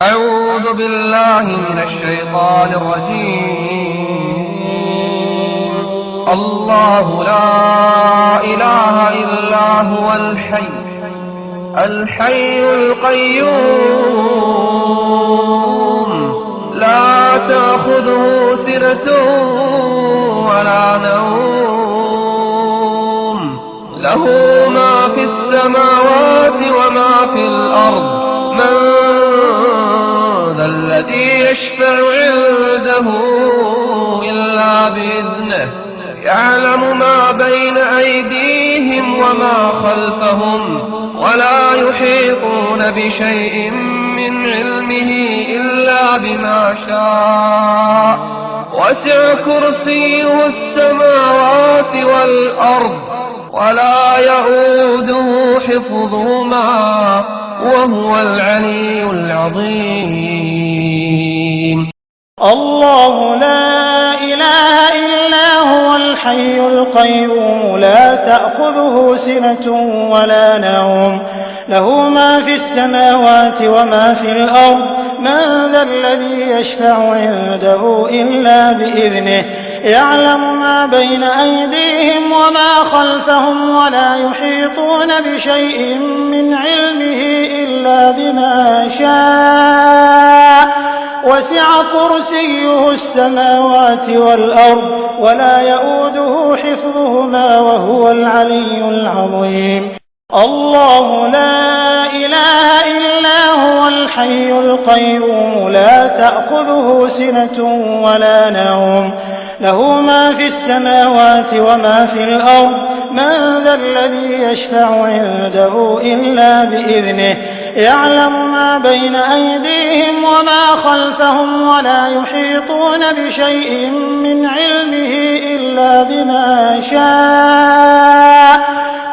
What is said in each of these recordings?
أعوذ بالله من الشيطان الرجيم. الله لا إله إلا هو الحي القيوم، لا تأخذه سنة ولا نوم، له ما في السماوات وما في الأرض. من ذا الذي يشفع عنده إلا بإذنه، يعلم ما بين أيديهم وما خلفهم، ولا يحيطون بشيء من علمه إلا بما شاء. وسع كرسيه السماوات والأرض، ولا يؤوده حفظهما، وهو العلي العظيم. الله لا إله إلا هو الحي القيوم، لا تأخذه سنة ولا نوم، له ما في السماوات وما في الأرض. من ذا الذي يشفع عنده إلا بإذنه، يعلم ما بين أيديهم وما خلفهم، ولا يحيطون بشيء من علمه إلا بما شاء. وسع كرسيه السماوات والأرض، ولا يؤوده حفظهما، وهو العلي العظيم. الله لا إله إلا هو الحي القيوم، لا تأخذه سنة ولا نوم، له ما في السماوات وما في الأرض. من ذا الذي يشفع عنده إلا بإذنه، يعلم ما بين أيديهم وما خلفهم، ولا يحيطون بشيء من علمه إلا بما شاء.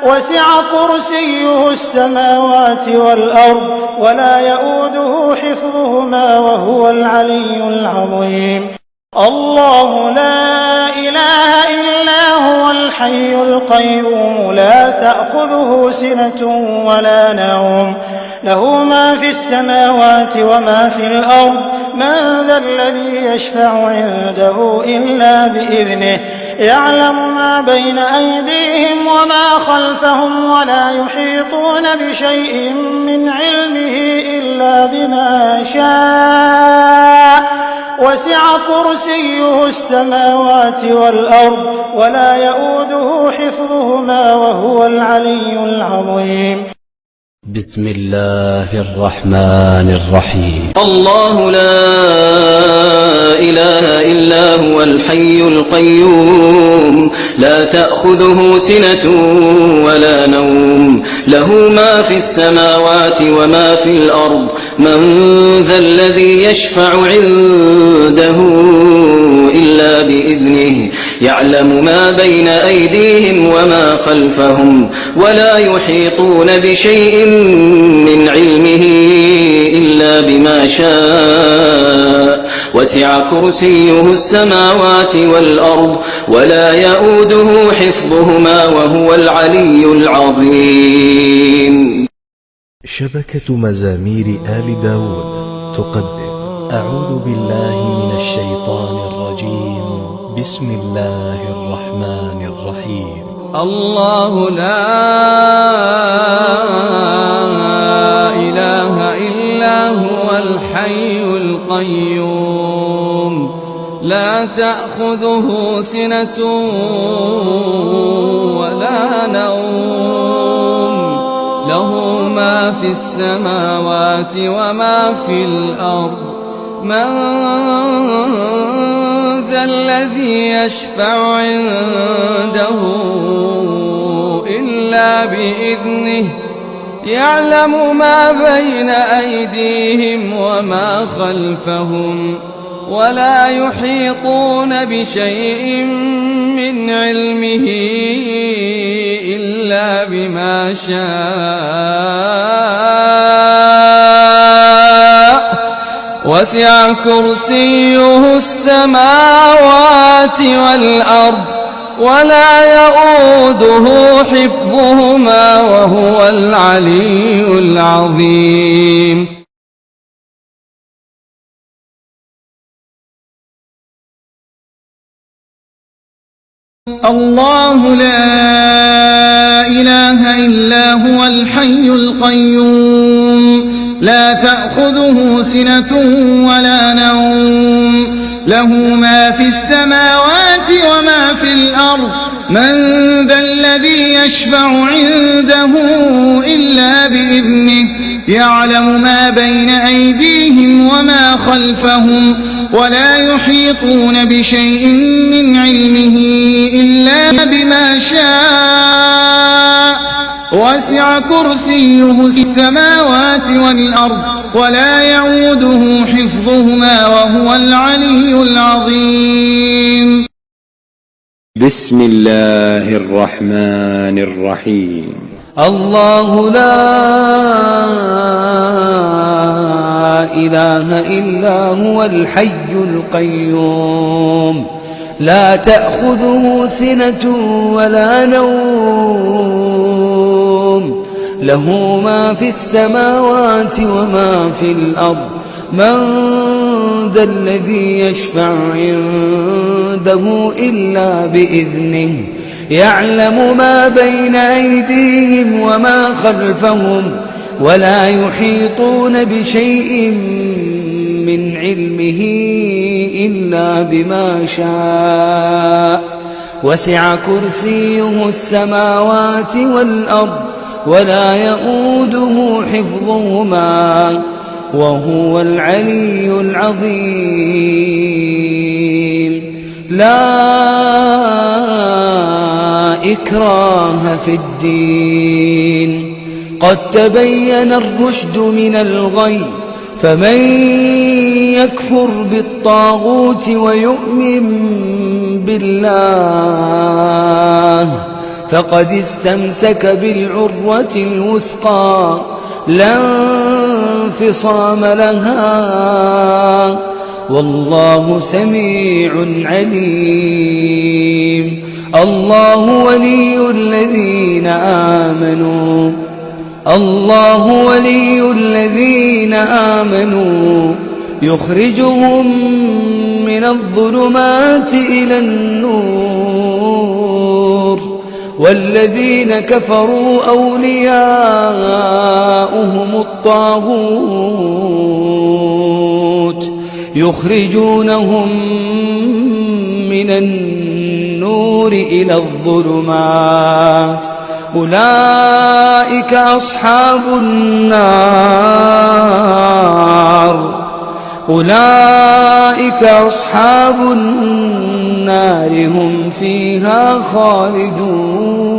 وسع كرسيه السماوات والأرض، ولا يؤوده حفظهما، وهو العلي العظيم. الله لا إله إلا هو الحي القيوم، لا تأخذه سنة ولا نوم، له ما في السماوات وما في الأرض. من ذا الذي يشفع عنده إلا بإذنه، يعلم ما بين أيديهم وما خلفهم، ولا يحيطون بشيء من علمه إلا بما شاء. وسع كرسيه السماوات والأرض، ولا يؤوده حفظهما، وهو العلي العظيم. بسم الله الرحمن الرحيم. الله لا إله إلا هو الحي القيوم، لا تأخذه سنة ولا نوم، له ما في السماوات وما في الأرض. من ذا الذي يشفع عنده إلا بإذنه، يعلم ما بين أيديهم وما خلفهم، ولا يحيطون بشيء من علمه إلا بما شاء. وسع كرسيه السماوات والأرض، ولا يؤوده حفظهما، وهو العلي العظيم. شبكة مزامير آل داود تقدم أعوذ بالله من الشيطان الرجيم. بسم الله الرحمن الرحيم. الله لا إله إلا هو الحي القيوم، لا تأخذه سنة ولا نوم، له ما في السماوات وما في الأرض. من ذا الذي يشفع عنده إلا بإذنه، يعلم ما بين أيديهم وما خلفهم، ولا يحيطون بشيء من علمه إلا بما شاء. وسع كرسيه السماوات والأرض، ولا يؤوده حفظهما، وهو العلي العظيم. الله لا إله إلا هو الحي القيوم لا تأخذه سنة ولا نوم له ما في السماوات وما في الأرض من ذا الذي يشفع عنده إلا بإذنه يعلم ما بين أيديهم وما خلفهم ولا يحيطون بشيء من علمه إلا بما شاء وسع كرسيه السماوات والأرض ولا يعوده حفظهما وهو العلي العظيم. بسم الله الرحمن الرحيم. الله لا إله إلا هو الحي القيوم لا تأخذه سنة ولا نوم له ما في السماوات وما في الأرض من ذا الذي يشفع عنده إلا بإذنه يعلم ما بين أيديهم وما خلفهم ولا يحيطون بشيء من علمه إلا بما شاء وسع كرسيه السماوات والأرض ولا يؤوده حفظهما وهو العلي العظيم. لا إكراه في الدين قد تبين الرشد من الغي فمن يكفر بالطاغوت ويؤمن بالله فقد استمسك بالعروة الوثقى لا انفصام لها والله سميع عليم. الله ولي الذين آمنوا يخرجهم من الظلمات إلى النور والذين كفروا أولياؤهم الطاغوت يخرجونهم من النور إلى الظلمات أولئك أصحاب النار هم فيها خالدون.